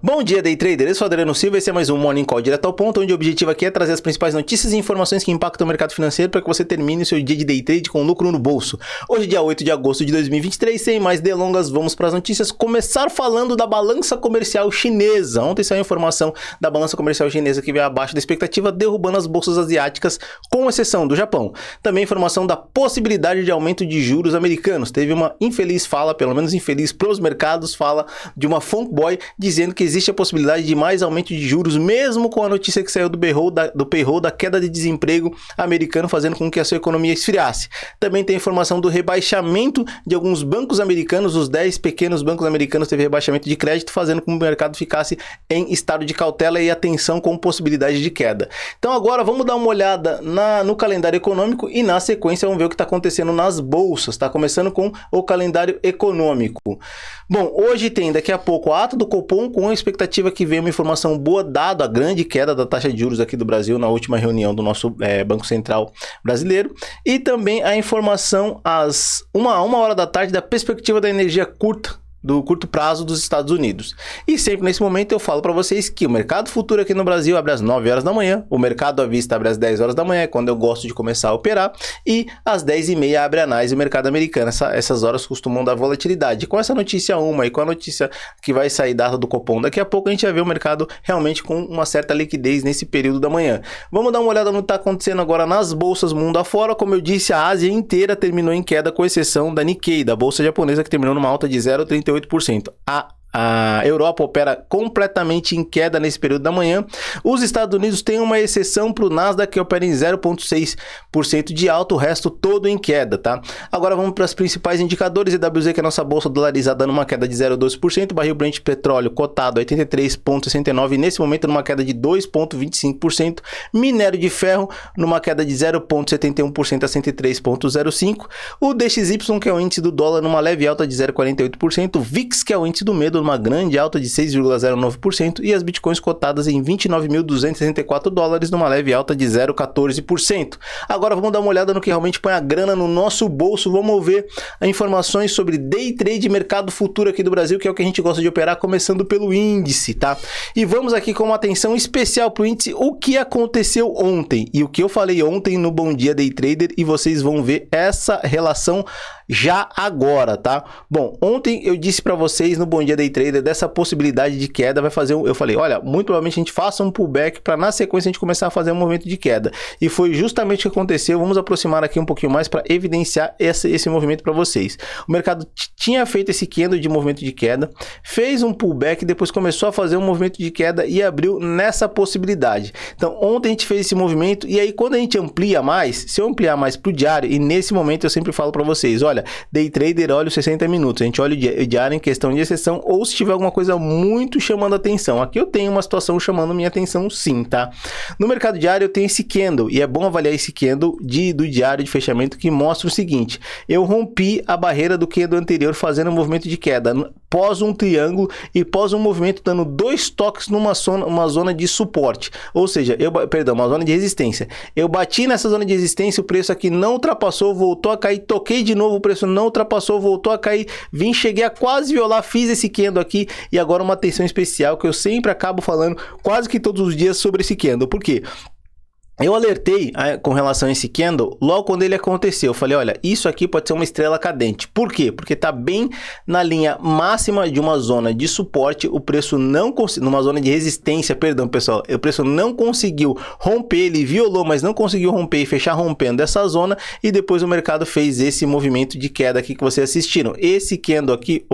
Bom dia, Day Trader. Eu sou Adriano Silva e esse é mais um Morning Call direto ao ponto, onde o objetivo aqui é trazer as principais notícias e informações que impactam o mercado financeiro para que você termine o seu dia de Day Trade com lucro no bolso. Hoje, dia 8 de agosto de 2023, sem mais delongas, vamos para as notícias. Começar falando da balança comercial chinesa. Ontem saiu a informação da balança comercial chinesa que veio abaixo da expectativa, derrubando as bolsas asiáticas, com exceção do Japão. Também informação da possibilidade de aumento de juros americanos. Teve uma infeliz fala, pelo menos infeliz para os mercados, fala de uma Funkboy dizendo que existe a possibilidade de mais aumento de juros, mesmo com a notícia que saiu do payroll da queda de desemprego americano, fazendo com que a sua economia esfriasse. Também tem informação do rebaixamento de alguns bancos americanos, os 10 pequenos bancos americanos teve rebaixamento de crédito, fazendo com que o mercado ficasse em estado de cautela e atenção com possibilidade de queda. Então agora vamos dar uma olhada no calendário econômico e na sequência vamos ver o que está acontecendo nas bolsas. Está começando com o calendário econômico. Bom, hoje tem daqui a pouco a ata do Copom, com a expectativa que venha uma informação boa, dada a grande queda da taxa de juros aqui do Brasil na última reunião do nosso Banco Central brasileiro, e também a informação às 1h da tarde da perspectiva da energia do curto prazo dos Estados Unidos. E sempre nesse momento eu falo para vocês que o mercado futuro aqui no Brasil abre às 9 horas da manhã, o mercado à vista abre às 10 horas da manhã, quando eu gosto de começar a operar, e às 10h30 abre a análise do mercado americano. Essas horas costumam dar volatilidade. Com essa notícia e com a notícia que vai sair data do Copom, daqui a pouco a gente vai ver o mercado realmente com uma certa liquidez nesse período da manhã. Vamos dar uma olhada no que está acontecendo agora nas bolsas mundo afora. Como eu disse, a Ásia inteira terminou em queda, com exceção da Nikkei, da bolsa japonesa, que terminou numa alta de 0,38%. A Europa opera completamente em queda nesse período da manhã. Os Estados Unidos têm uma exceção para o Nasdaq, que opera em 0,6% de alta, o resto todo em queda, tá? Agora vamos para os principais indicadores. EWZ, que é a nossa bolsa dolarizada, numa queda de 0,12%. Barril Brent petróleo cotado a 83,69, nesse momento numa queda de 2,25%. Minério de ferro numa queda de 0,71% a 103,05. O DXY, que é o índice do dólar, numa leve alta de 0,48%. O VIX, que é o índice do medo, uma grande alta de 6,09%, e as bitcoins cotadas em $29.264, numa leve alta de 0,14%. Agora vamos dar uma olhada no que realmente põe a grana no nosso bolso. Vamos ver informações sobre day trade, mercado futuro aqui do Brasil, que é o que a gente gosta de operar, começando pelo índice, tá? E vamos aqui com uma atenção especial para o índice, o que aconteceu ontem e o que eu falei ontem no Bom Dia Day Trader, e vocês vão ver essa relação já agora, tá? Bom, ontem eu disse para vocês no Bom Dia Day Trader dessa possibilidade de queda, eu falei, olha, muito provavelmente a gente faça um pullback para na sequência a gente começar a fazer um movimento de queda, e foi justamente o que aconteceu. Vamos aproximar aqui um pouquinho mais para evidenciar esse movimento para vocês. O mercado tinha feito esse candle de movimento de queda, fez um pullback, depois começou a fazer um movimento de queda e abriu nessa possibilidade. Então ontem a gente fez esse movimento, e aí quando a gente amplia mais, se eu ampliar mais para o diário, e nesse momento eu sempre falo para vocês, olha, Day Trader olha os 60 minutos, a gente olha o diário em questão de exceção, ou se tiver alguma coisa muito chamando a atenção. Aqui eu tenho uma situação chamando minha atenção sim, tá? No mercado diário eu tenho esse candle, e é bom avaliar esse candle do diário de fechamento, que mostra o seguinte: eu rompi a barreira do candle anterior fazendo um movimento de queda, pós um triângulo e pós um movimento dando 2 toques numa zona de suporte, ou seja, uma zona de resistência. Eu bati nessa zona de resistência, o preço aqui não ultrapassou, voltou a cair, toquei de novo, o preço não ultrapassou, voltou a cair, cheguei a quase violar, fiz esse candle aqui, e agora uma atenção especial que eu sempre acabo falando quase que todos os dias sobre esse candle. Por quê? Eu alertei com relação a esse candle logo quando ele aconteceu. Eu falei, olha, isso aqui pode ser uma estrela cadente. Por quê? Porque está bem na linha máxima de uma zona de suporte, o preço não conseguiu, numa zona de resistência, perdão pessoal, o preço não conseguiu romper, ele violou, mas não conseguiu romper e fechar rompendo essa zona, e depois o mercado fez esse movimento de queda aqui que vocês assistiram. Esse candle aqui,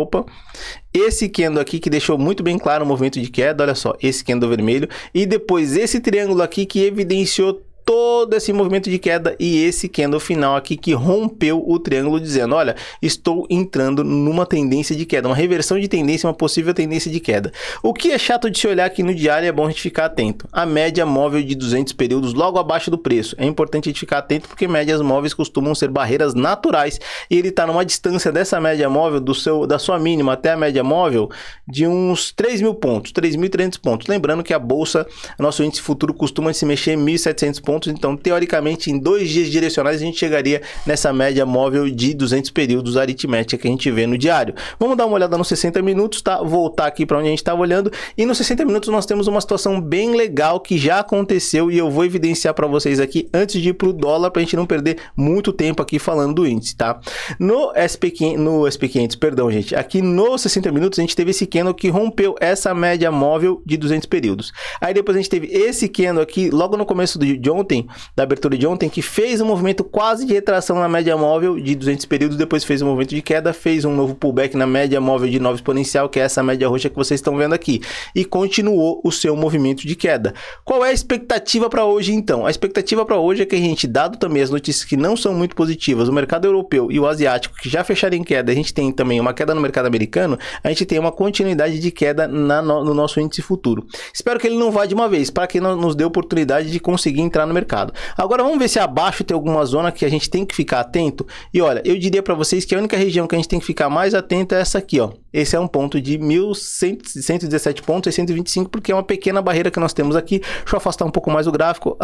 esse candle aqui que deixou muito bem claro o movimento de queda, olha só, esse candle vermelho, e depois esse triângulo aqui que evidenciou todo esse movimento de queda, e esse candle final aqui que rompeu o triângulo, dizendo, olha, estou entrando numa tendência de queda, uma reversão de tendência, uma possível tendência de queda. O que é chato de se olhar aqui no diário, é bom a gente ficar atento. A média móvel de 200 períodos logo abaixo do preço. É importante a gente ficar atento, porque médias móveis costumam ser barreiras naturais, e ele está numa distância dessa média móvel, da sua mínima até a média móvel, de uns 3.000 pontos, 3.300 pontos. Lembrando que a bolsa, nosso índice futuro, costuma se mexer em 1.700 pontos, pontos, então teoricamente em 2 dias direcionais a gente chegaria nessa média móvel de 200 períodos aritmética que a gente vê no diário. Vamos dar uma olhada nos 60 minutos, tá? Voltar aqui para onde a gente estava olhando, e nos 60 minutos nós temos uma situação bem legal que já aconteceu e eu vou evidenciar para vocês aqui antes de ir para o dólar, para a gente não perder muito tempo aqui falando do índice, tá? No SP500, perdão, gente, aqui nos 60 minutos a gente teve esse candle que rompeu essa média móvel de 200 períodos. Aí depois a gente teve esse candle aqui logo no começo de ontem, da abertura de ontem, que fez um movimento quase de retração na média móvel de 200 períodos, depois fez um movimento de queda, fez um novo pullback na média móvel de nova exponencial, que é essa média roxa que vocês estão vendo aqui, e continuou o seu movimento de queda. Qual é a expectativa para hoje então? A expectativa para hoje é que a gente, dado também as notícias que não são muito positivas, o mercado europeu e o asiático que já fecharam em queda, a gente tem também uma queda no mercado americano, a gente tem uma continuidade de queda no nosso índice futuro. Espero que ele não vá de uma vez, para que nos dê oportunidade de conseguir entrar no mercado. Agora vamos ver se abaixo tem alguma zona que a gente tem que ficar atento. E olha, eu diria para vocês que a única região que a gente tem que ficar mais atento é essa aqui, ó. Esse é um ponto de 1.117 pontos e 125, porque é uma pequena barreira que nós temos aqui. Deixa eu afastar um pouco mais o gráfico.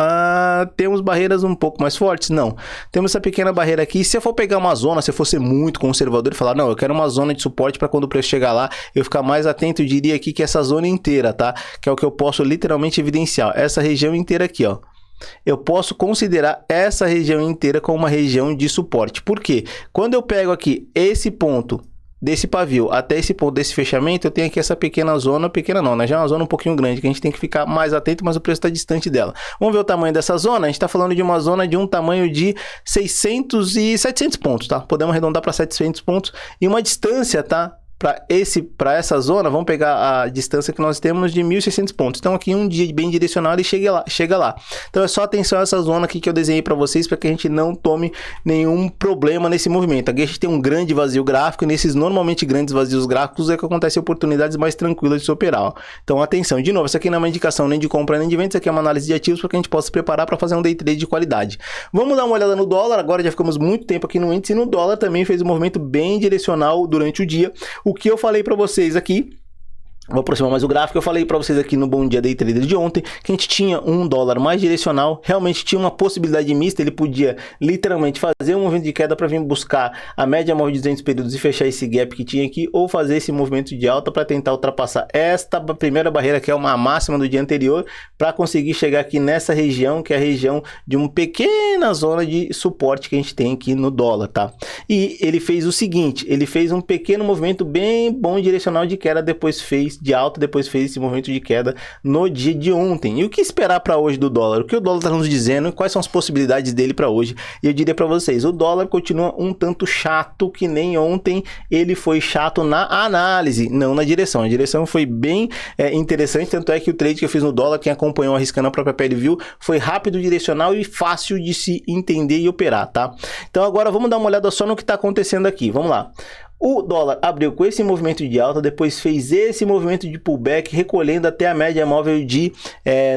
Temos barreiras um pouco mais fortes? Não. Temos essa pequena barreira aqui. Se eu for pegar uma zona, se eu for ser muito conservador e falar, não, eu quero uma zona de suporte para quando o preço chegar lá, eu ficar mais atento, eu diria aqui que essa zona inteira, tá? Que é o que eu posso literalmente evidenciar. Essa região inteira aqui, ó. Eu posso considerar essa região inteira como uma região de suporte. Por quê? Quando eu pego aqui esse ponto desse pavio até esse ponto desse fechamento, eu tenho aqui essa pequena zona, pequena não, né? Já é uma zona um pouquinho grande, que a gente tem que ficar mais atento, mas o preço está distante dela. Vamos ver o tamanho dessa zona? A gente está falando de uma zona de um tamanho de 600 e 700 pontos, tá? Podemos arredondar para 700 pontos e uma distância, tá? Para essa zona, vamos pegar a distância que nós temos de 1.600 pontos. Então aqui um dia bem direcionado e chega lá. Então é só atenção a essa zona aqui que eu desenhei para vocês, para que a gente não tome nenhum problema nesse movimento. Aqui a gente tem um grande vazio gráfico, e nesses normalmente grandes vazios gráficos é que acontecem oportunidades mais tranquilas de se operar, ó. Então atenção, de novo, isso aqui não é uma indicação nem de compra nem de venda, isso aqui é uma análise de ativos para que a gente possa se preparar para fazer um day trade de qualidade. Vamos dar uma olhada no dólar, agora já ficamos muito tempo aqui no índice, e no dólar também fez um movimento bem direcional durante o dia. O que eu falei para vocês aqui, vou aproximar mais o gráfico, eu falei para vocês aqui no Bom Dia Day Trader de ontem, que a gente tinha um dólar mais direcional, realmente tinha uma possibilidade mista, ele podia literalmente fazer um movimento de queda para vir buscar a média móvel de 200 períodos e fechar esse gap que tinha aqui, ou fazer esse movimento de alta para tentar ultrapassar esta primeira barreira, que é uma máxima do dia anterior, para conseguir chegar aqui nessa região, que é a região de uma pequena zona de suporte que a gente tem aqui no dólar, tá? E ele fez o seguinte, ele fez um pequeno movimento bem bom direcional de queda, depois fez de alta, depois fez esse movimento de queda no dia de ontem. E o que esperar para hoje do dólar? O que o dólar está nos dizendo? Quais são as possibilidades dele para hoje? E eu diria para vocês, o dólar continua um tanto chato, que nem ontem ele foi chato na análise, não na direção. A direção foi bem interessante, tanto é que o trade que eu fiz no dólar, quem acompanhou arriscando a própria pele viu, foi rápido, direcional e fácil de se entender e operar, tá? Então agora vamos dar uma olhada só no que está acontecendo aqui. Vamos lá. O dólar abriu com esse movimento de alta, depois fez esse movimento de pullback, recolhendo até a média móvel de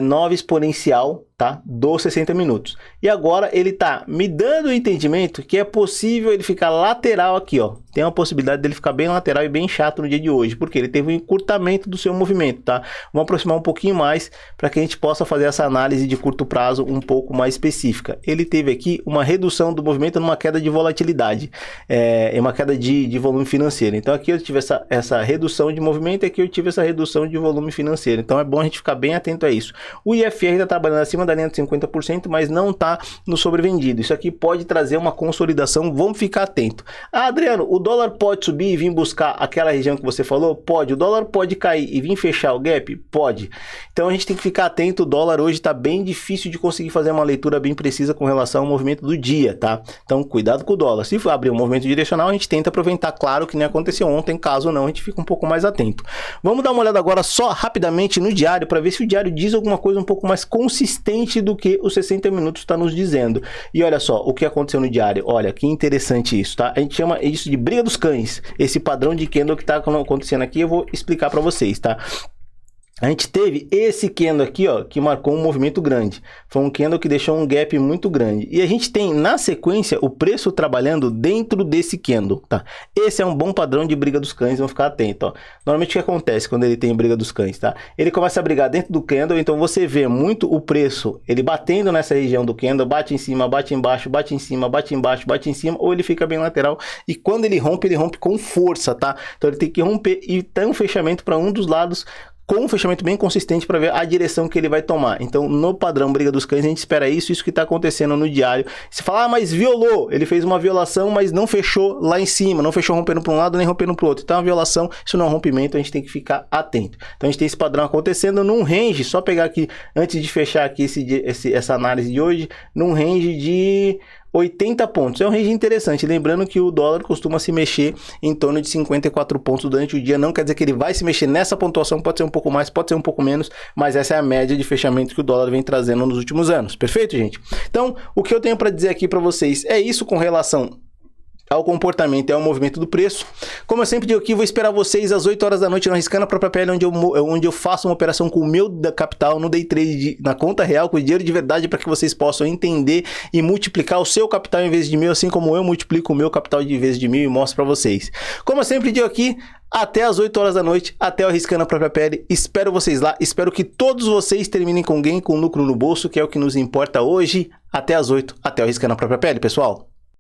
nova exponencial, tá? Dos 60 minutos. E agora ele tá me dando o entendimento que é possível ele ficar lateral aqui, ó. Tem uma possibilidade dele ficar bem lateral e bem chato no dia de hoje, porque ele teve um encurtamento do seu movimento, tá? Vamos aproximar um pouquinho mais para que a gente possa fazer essa análise de curto prazo um pouco mais específica. Ele teve aqui uma redução do movimento numa queda de volatilidade, uma queda de volume financeiro. Então aqui eu tive essa redução de movimento e aqui eu tive essa redução de volume financeiro. Então é bom a gente ficar bem atento a isso. O IFR está trabalhando acima da linha de 50%, mas não está no sobrevendido. Isso aqui pode trazer uma consolidação, vamos ficar atento. Adriano, o dólar pode subir e vir buscar aquela região que você falou? Pode. O dólar pode cair e vir fechar o gap? Pode. Então a gente tem que ficar atento, o dólar hoje está bem difícil de conseguir fazer uma leitura bem precisa com relação ao movimento do dia, tá? Então cuidado com o dólar. Se for abrir um movimento direcional, a gente tenta aproveitar, claro que nem aconteceu ontem, caso não, a gente fica um pouco mais atento. Vamos dar uma olhada agora só rapidamente no diário, para ver se o diário diz alguma coisa um pouco mais consistente do que os 60 minutos está nos dizendo. E olha só, o que aconteceu no diário, olha, que interessante isso, tá? A gente chama isso de briga dos cães, esse padrão de candle que está acontecendo aqui, eu vou explicar para vocês, tá? a gente teve esse candle aqui, ó, que marcou um movimento grande. Foi um candle que deixou um gap muito grande. E a gente tem, na sequência, o preço trabalhando dentro desse candle, tá? Esse é um bom padrão de briga dos cães, vamos ficar atento, ó. Normalmente o que acontece quando ele tem briga dos cães, tá? Ele começa a brigar dentro do candle, então você vê muito o preço, ele batendo nessa região do candle, bate em cima, bate embaixo, bate em cima, bate embaixo, bate em cima, ou ele fica bem lateral. E quando ele rompe com força, tá? Então ele tem que romper e ter um fechamento para um dos lados, com um fechamento bem consistente para ver a direção que ele vai tomar. Então, no padrão briga dos cães, a gente espera isso que está acontecendo no diário. Se falar, mas violou, ele fez uma violação, mas não fechou lá em cima, não fechou rompendo para um lado nem rompendo para o outro. Então, é uma violação, isso não é um rompimento, a gente tem que ficar atento. Então, a gente tem esse padrão acontecendo num range, só pegar aqui, antes de fechar aqui essa análise de hoje, num range de 80 pontos, é um range interessante, lembrando que o dólar costuma se mexer em torno de 54 pontos durante o dia, não quer dizer que ele vai se mexer nessa pontuação, pode ser um pouco mais, pode ser um pouco menos, mas essa é a média de fechamento que o dólar vem trazendo nos últimos anos, perfeito, gente? Então, o que eu tenho para dizer aqui para vocês é isso com relação ao comportamento e ao movimento do preço. Como eu sempre digo aqui, vou esperar vocês às 8 horas da noite no Arriscando a Própria Pele, onde eu faço uma operação com o meu capital no day trade, na conta real, com dinheiro de verdade, para que vocês possam entender e multiplicar o seu capital em vez de 1.000, assim como eu multiplico o meu capital de vez de 1.000 e mostro para vocês. Como eu sempre digo aqui, até às 8 horas da noite, até o Arriscando a Própria Pele. Espero vocês lá, espero que todos vocês terminem com alguém com lucro no bolso, que é o que nos importa hoje. Até às 8, até o Arriscando a Própria Pele, pessoal.